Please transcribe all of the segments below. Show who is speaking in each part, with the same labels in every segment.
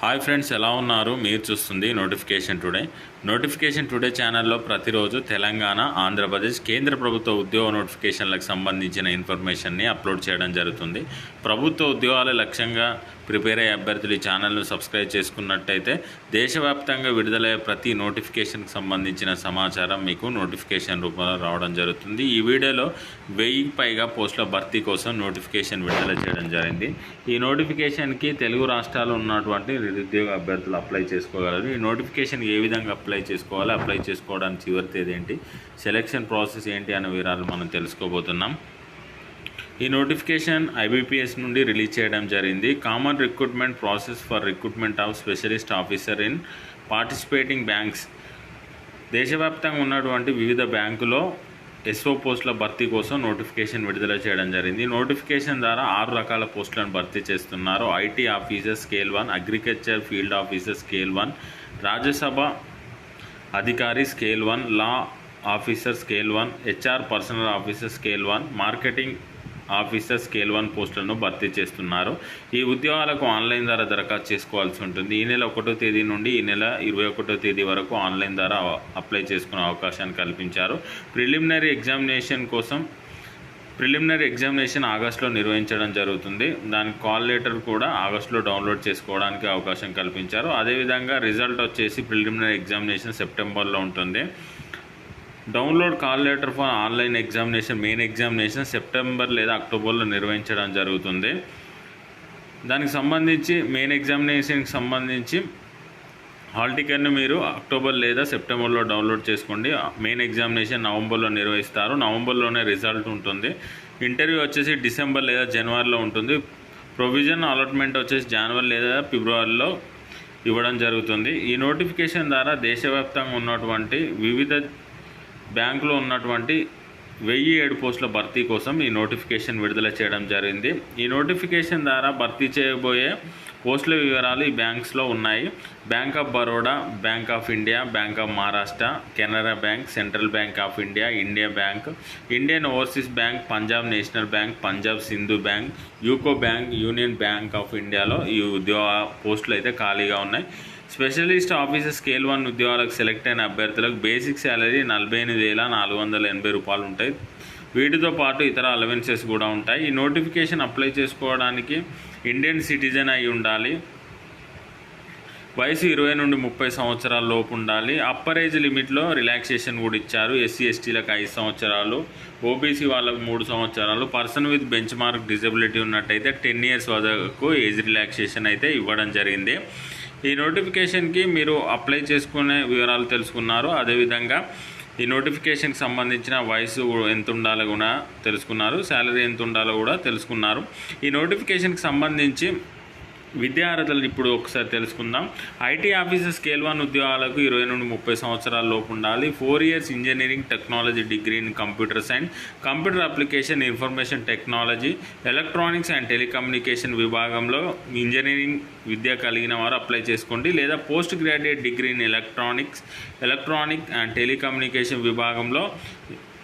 Speaker 1: Hi friends, ఎలా ఉన్నారు? మీరు చూస్తుంది నోటిఫికేషన్ టుడే ఛానల్లో ప్రతిరోజు తెలంగాణ, ఆంధ్రప్రదేశ్ కేంద్ర ప్రభుత్వ ఉద్యోగ నోటిఫికేషన్లకు సంబంధించిన ఇన్ఫర్మేషన్ని అప్లోడ్ చేయడం జరుగుతుంది. ప్రభుత్వ ఉద్యోగాల లక్ష్యంగా ప్రిపేర్ అయ్యే అభ్యర్థులు ఈ ఛానల్ను సబ్స్క్రైబ్ చేసుకున్నట్టయితే దేశవ్యాప్తంగా విడుదలయ్యే ప్రతి నోటిఫికేషన్కి సంబంధించిన సమాచారం మీకు నోటిఫికేషన్ రూపంలో రావడం జరుగుతుంది. ఈ వీడియోలో 1000కి పైగా పోస్టుల భర్తీ కోసం నోటిఫికేషన్ విడుదల చేయడం జరిగింది. ఈ నోటిఫికేషన్కి తెలుగు రాష్ట్రాలు ఉన్నటువంటి నిరుద్యోగ అభ్యర్థులు అప్లై చేసుకోగలరు. ఈ నోటిఫికేషన్ ఏ విధంగా అప్లై చేసుకోవాలి, అప్లై చేసుకోవడానికి చివరి తేదీ ఏంటి, సెలక్షన్ ప్రాసెస్ ఏంటి అనే వివరాలు మనం తెలుసుకోబోతున్నాం. ఈ నోటిఫికేషన్ IBPS నుండి రిలీజ్ చేయడం జరిగింది. Common recruitment process for recruitment of specialist officer in participating banks. దేశవ్యాప్తంగా ఉన్నటువంటి వివిధ బ్యాంకులో SO పోస్టుల భర్తీ కోసం నోటిఫికేషన్ విడుదల చేయడం జరిగింది. నోటిఫికేషన్ ద్వారా 6 రకాల పోస్టులను భర్తీ చేస్తున్నారు. IT officer scale 1, agriculture field officer scale 1, Rajya Sabha అధికారి scale 1, law officer scale 1, HR personnel officer scale 1, marketing officer scale 1 పోస్టులను భర్తీ చేస్తున్నారు. ఈ ఉద్యోగాలకు ఆన్లైన్ ద్వారా దరఖాస్తు చేసుకోవాల్సి ఉంటుంది. ఈ నెల 1వ తేదీ నుండి ఈ నెల 21వ తేదీ వరకు ఆన్లైన్ ద్వారా అప్లై చేసుకునే అవకాశాన్ని కల్పించారు. ప్రిలిమినరీ ఎగ్జామినేషన్ ఆగస్టులో నిర్వహించడం జరుగుతుంది. దానికి కాల్ లెటర్ కూడా ఆగస్టులో డౌన్లోడ్ చేసుకోవడానికి అవకాశం కల్పించారు. అదేవిధంగా రిజల్ట్ వచ్చేసి ప్రిలిమినరీ ఎగ్జామినేషన్ సెప్టెంబర్లో ఉంటుంది. Download call letter for online examination main examination September లేదా అక్టోబర్లో నిర్వహించడం జరుగుతుంది. దానికి సంబంధించి మెయిన్ ఎగ్జామినేషన్కి సంబంధించి హాల్ టికెట్ను మీరు అక్టోబర్ లేదా సెప్టెంబర్లో డౌన్లోడ్ చేసుకోండి. మెయిన్ ఎగ్జామినేషన్ నవంబర్లో నిర్వహిస్తారు. నవంబర్లోనే రిజల్ట్ ఉంటుంది. ఇంటర్వ్యూ వచ్చేసి డిసెంబర్ లేదా జనవరిలో ఉంటుంది. ప్రొవిజన్ అలాట్మెంట్ వచ్చేసి జనవరి లేదా ఫిబ్రవరిలో ఇవ్వడం జరుగుతుంది. ఈ నోటిఫికేషన్ ద్వారా దేశవ్యాప్తంగా ఉన్నటువంటి వివిధ బ్యాంకులో ఉన్నటువంటి 1007 పోస్టుల భర్తీ కోసం ఈ నోటిఫికేషన్ విడుదల చేయడం జరిగింది. ఈ నోటిఫికేషన్ ద్వారా భర్తీ చేయబోయే పోస్టుల వివరాలు ఈ బ్యాంక్స్లో ఉన్నాయి. Bank of Baroda, bank of India, bank of Maharashtra, Canara bank, central bank of India, India bank, Indian overseas bank, Punjab national bank, Punjab Sindhu bank, UCO bank, union bank of ఇండియాలో ఈ ఉద్యోగ పోస్టులు అయితే ఖాళీగా ఉన్నాయి. స్పెషలిస్ట్ ఆఫీసర్ స్కేల్ 1 ఉద్యోగాలకు సెలెక్ట్ అయిన అభ్యర్థులకు బేసిక్ శాలరీ 48,480 రూపాయలు ఉంటాయి. వీటితో పాటు ఇతర అలవెన్సెస్ కూడా ఉంటాయి. ఈ నోటిఫికేషన్ అప్లై చేసుకోవడానికి ఇండియన్ సిటిజన్ అయి ఉండాలి. వయసు 20 నుండి 30 సంవత్సరాల లోపు ఉండాలి. అప్పర్ ఏజ్ లిమిట్లో రిలాక్సేషన్ కూడా ఇచ్చారు. SC STలకు 5 సంవత్సరాలు, OBC వాళ్ళకు 3 సంవత్సరాలు, person with bench mark disability ఉన్నట్టయితే 10 ఇయర్స్ వరకు ఏజ్ రిలాక్సేషన్ అయితే ఇవ్వడం జరిగింది. ఈ నోటిఫికేషన్కి మీరు అప్లై చేసుకునే వివరాలు తెలుసుకున్నారు. అదేవిధంగా ఈ నోటిఫికేషన్కి సంబంధించిన వయసు ఎంత ఉండాలో కూడా తెలుసుకున్నారు. శాలరీ ఎంత ఉండాలో కూడా తెలుసుకున్నారు. ఈ నోటిఫికేషన్కి సంబంధించి విద్యార్హతలు ఇప్పుడు ఒకసారి తెలుసుకుందాం. IT ఆఫీసర్ స్కేల్ 1 ఉద్యోగాలకు 20 నుండి 30 సంవత్సరాల లోపు ఉండాలి. 4 years engineering technology degree in computer science, computer application, information technology, electronics and telecommunication విభాగంలో ఇంజనీరింగ్ విద్య కలిగిన వారు అప్లై చేసుకోండి. లేదా post graduate degree in electronic and telecommunication విభాగంలో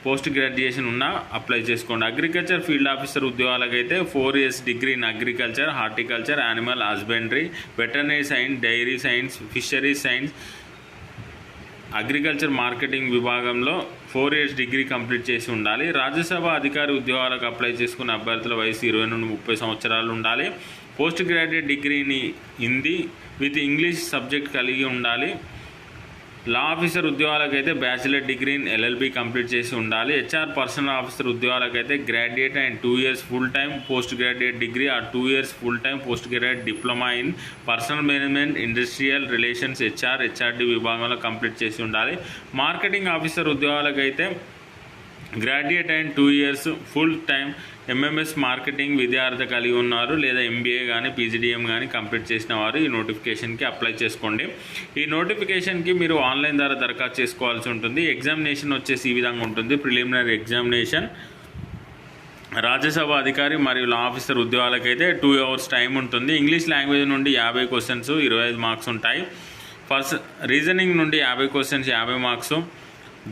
Speaker 1: పోస్ట్ గ్రాడ్యుయేషన్ ఉన్న అప్లై చేసుకోండి. అగ్రికల్చర్ ఫీల్డ్ ఆఫీసర్ ఉద్యోగాలకైతే 4 years degree in agriculture, horticulture, animal husbandry, veterinary science, dairy science, fisheries science, agriculture marketing విభాగంలో 4 ఇయర్స్ డిగ్రీ కంప్లీట్ చేసి ఉండాలి. రాజ్యసభ అధికారి ఉద్యోగాలకు apply చేసుకున్న అభ్యర్థుల వయసు 20 నుండి 30 సంవత్సరాలు ఉండాలి. పోస్ట్ గ్రాడ్యుయేట్ డిగ్రీని హిందీ విత్ ఇంగ్లీష్ సబ్జెక్ట్ కలిగి ఉండాలి. లా ఆఫీసర్ ఉద్యోగాలకైతే bachelor degree in LLB complete చేసి ఉండాలి. HR పర్సనల్ ఆఫీసర్ ఉద్యోగాలకైతే graduate and 2 years full time post graduate degree or 2 years full time post graduate diploma in personnel management, industrial relations, HRD విభాగంలో complete చేసి ఉండాలి. Marketing officer ఉద్యోగాలకైతే graduate and 2 years full time MMS marketing విద్యార్థి కలిగి ఉన్నారు. లేదా MBA కానీ PGDM కానీ కంప్లీట్ చేసిన వారు ఈ నోటిఫికేషన్కి అప్లై చేసుకోండి. ఈ నోటిఫికేషన్కి మీరు ఆన్లైన్ ద్వారా దరఖాస్తు చేసుకోవాల్సి ఉంటుంది. ఎగ్జామినేషన్ వచ్చేసి ఈ విధంగా ఉంటుంది. ప్రిలిమినరీ ఎగ్జామినేషన్ రాజ్యసభ అధికారి మరియు లా ఆఫీసర్ ఉద్యోగాలకైతే 2 అవర్స్ టైం ఉంటుంది. ఇంగ్లీష్ లాంగ్వేజ్ నుండి 50 క్వశ్చన్స్ 25 మార్క్స్ ఉంటాయి. రీజనింగ్ నుండి 50 questions 50 marks.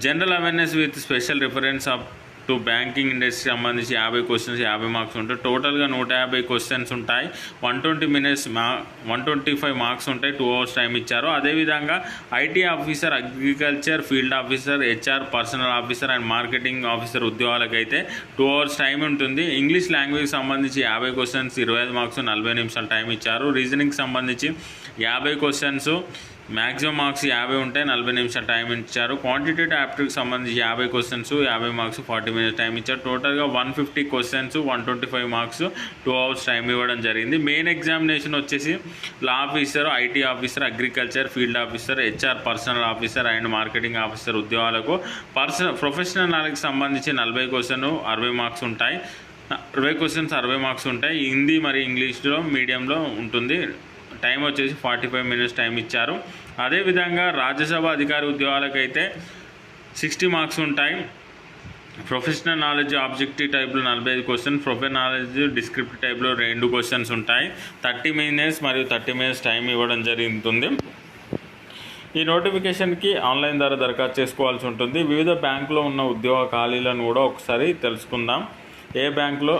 Speaker 1: General awareness with special reference up to banking industry సంబంధించి 50 క్వశ్చన్స్ 50 మార్క్స్ ఉంటాయి. టోటల్గా 150 క్వశ్చన్స్ ఉంటాయి. 125 మార్క్స్ ఉంటాయి. 2 అవర్స్ టైం ఇచ్చారు. అదేవిధంగా IT officer, agriculture field officer, HR personnel officer and marketing officer ఉద్యోగాలకైతే 2 అవర్స్ టైం ఉంటుంది. ఇంగ్లీష్ లాంగ్వేజ్ సంబంధించి 50 క్వశ్చన్స్ 25 మార్క్స్ 40 నిమిషాలు టైం ఇచ్చారు. రీజనింగ్ సంబంధించి 50 క్వశ్చన్స్ మ్యాక్సిమం మార్క్స్ 50 ఉంటాయి, 40 నిమిషాలు టైం ఇచ్చారు. క్వాంటిటేటివ్ యాప్టిట్యూడ్కి సంబంధించి 50 క్వశ్చన్స్ 50 మార్క్స్ 40 మినిట్స్ టైం ఇచ్చారు. టోటల్గా 150 క్వశ్చన్స్ 125 మార్క్స్ 2 అవర్స్ టైం ఇవ్వడం జరిగింది. మెయిన్ ఎగ్జామినేషన్ వచ్చేసి law officer, IT officer, agriculture field officer, HR personnel officer and marketing officer ఉద్యోగాలకు ప్రొఫెషనల్ నాలెడ్జ్కి సంబంధించి 40 క్వశ్చన్ 60 మార్క్స్ ఉంటాయి. 20 క్వశ్చన్స్ 60 మార్క్స్ ఉంటాయి. హిందీ మరియు ఇంగ్లీష్లో మీడియంలో ఉంటుంది. టైం వచ్చేసి 45 మినిట్స్ టైం ఇచ్చారు. అదేవిధంగా రాజ్యసభ అధికారి ఉద్యోగాలకైతే 60 మార్క్స్ ఉంటాయి. ప్రొఫెషనల్ నాలెడ్జ్ ఆబ్జెక్టివ్ టైప్లో 45 క్వశ్చన్స్, ప్రొఫెషనల్ నాలెడ్జ్ డిస్క్రిప్టివ్ టైప్లో 2 క్వశ్చన్స్ ఉంటాయి. 30 మినిట్స్ మరియు 30 మినిట్స్ టైం ఇవ్వడం జరుగుతుంది. ఈ నోటిఫికేషన్కి ఆన్లైన్ ద్వారా దరఖాస్తు చేసుకోవాల్సి ఉంటుంది. వివిధ బ్యాంకులో ఉన్న ఉద్యోగ ఖాళీలను కూడా ఒకసారి తెలుసుకుందాం. ఏ బ్యాంకులో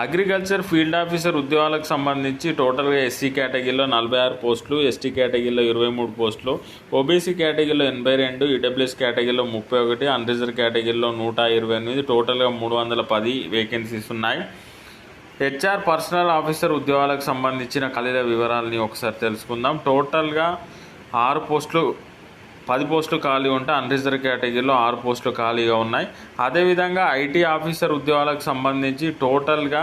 Speaker 1: అగ్రికల్చర్ ఫీల్డ్ ఆఫీసర్ ఉద్యోగాలకు సంబంధించి టోటల్గా ఎస్సీ కేటగిరీలో 46 పోస్టులు, ఎస్టీ కేటగిరీలో 23 పోస్టులు, ఓబీసీ కేటగిరీలో 82, ఈడబ్ల్యూఎస్ కేటగిరీలో 31, అన్రిజర్వ్ కేటగిరీలో 128, టోటల్గా 310 వేకెన్సీస్ ఉన్నాయి. హెచ్ఆర్ పర్సనల్ ఆఫీసర్ ఉద్యోగాలకు సంబంధించిన ఖాళీల వివరాలని ఒకసారి తెలుసుకుందాం. టోటల్గా 10 పోస్టులు ఖాళీ ఉంటే అన్రిజర్వ్ కేటగిరీలో 6 పోస్టులు ఖాళీగా ఉన్నాయి. అదేవిధంగా ఐటీ ఆఫీసర్ ఉద్యోగాలకు సంబంధించి టోటల్గా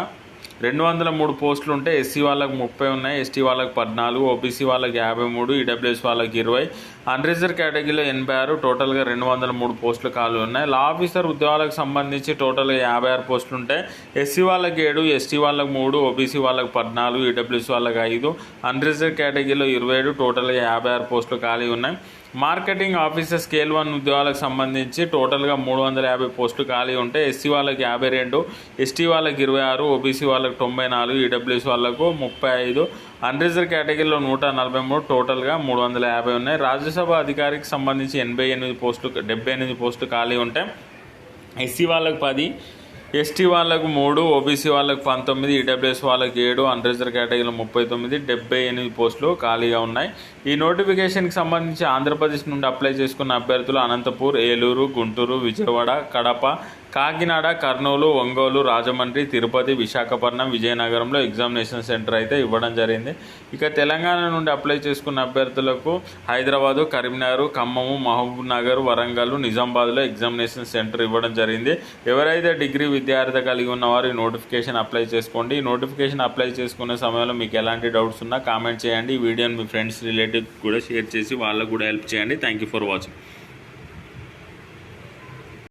Speaker 1: 203 పోస్టులు ఉంటే ఎస్సీ వాళ్ళకి 30 ఉన్నాయి, ఎస్టీ వాళ్ళకి 14, ఓబీసీ వాళ్ళకి 53, ఈడబ్ల్యూఎస్ వాళ్ళకి 20, అన్రిజర్వ్ కేటగిరీలో 86, టోటల్గా 203 పోస్టులు ఖాళీ ఉన్నాయి. లా ఆఫీసర్ ఉద్యోగాలకు సంబంధించి టోటల్గా 56 పోస్టులు ఉంటాయి. ఎస్సీ వాళ్ళకి 7, ఎస్టీ వాళ్ళకి 3, ఓబీసీ వాళ్ళకి 14, ఈడబ్ల్యూఎస్ వాళ్ళకి 5, అన్రిజర్వ్ కేటగిరీలో 27, టోటల్గా 56 పోస్టులు ఖాళీ ఉన్నాయి. మార్కెటింగ్ ఆఫీసర్ స్కేల్ 1 ఉద్యోగాలకు సంబంధించి టోటల్గా 350 పోస్టులు ఖాళీ ఉంటాయి. ఎస్సీ వాళ్ళకి 52, ఎస్టీ వాళ్ళకి 26, ఓబీసీ వాళ్ళకి 94, ఈడబ్ల్యూఎస్ వాళ్ళకు 35, అన్రిజర్వ్ కేటగిరీలో 143, టోటల్గా 350 ఉన్నాయి. రాజ్యసభ అధికారికి సంబంధించి 78 పోస్టులు ఖాళీ ఉంటాయి. ఎస్సీ వాళ్ళకి 10, ఎస్టీ వాళ్ళకు 3, ఓబీసీ వాళ్ళకు 19, ఈడబ్ల్యూఎస్ వాళ్ళకి 7, అన్రిజర్వ్ కేటగిరీలో 39, 78 పోస్టులు ఖాళీగా ఉన్నాయి. ఈ నోటిఫికేషన్కి సంబంధించి ఆంధ్రప్రదేశ్ నుండి అప్లై చేసుకున్న అభ్యర్థులు అనంతపూర్, ఏలూరు, గుంటూరు, విజయవాడ, కడప, కాకినాడ, కర్నూలు, ఒంగోలు, రాజమండ్రి, తిరుపతి, విశాఖపట్నం, విజయనగరంలో ఎగ్జామినేషన్ సెంటర్ అయితే ఇవ్వడం జరిగింది. ఇక తెలంగాణ నుండి అప్లై చేసుకున్న అభ్యర్థులకు హైదరాబాదు, కరీంనగర్, ఖమ్మము, మహబూబ్ నగర్, వరంగల్, నిజామాబాద్లో ఎగ్జామినేషన్ సెంటర్ ఇవ్వడం జరిగింది. ఎవరైతే డిగ్రీ విద్యార్థి కలిగి ఉన్నవారు ఈ నోటిఫికేషన్ అప్లై చేసుకోండి. ఈ నోటిఫికేషన్ అప్లై చేసుకునే సమయంలో మీకు ఎలాంటి డౌట్స్ ఉన్నా కామెంట్ చేయండి. ఈ వీడియోని మీ ఫ్రెండ్స్ రిలేటివ్ కూడా షేర్ చేసి వాళ్ళకు కూడా హెల్ప్ చేయండి. Thank you for watching.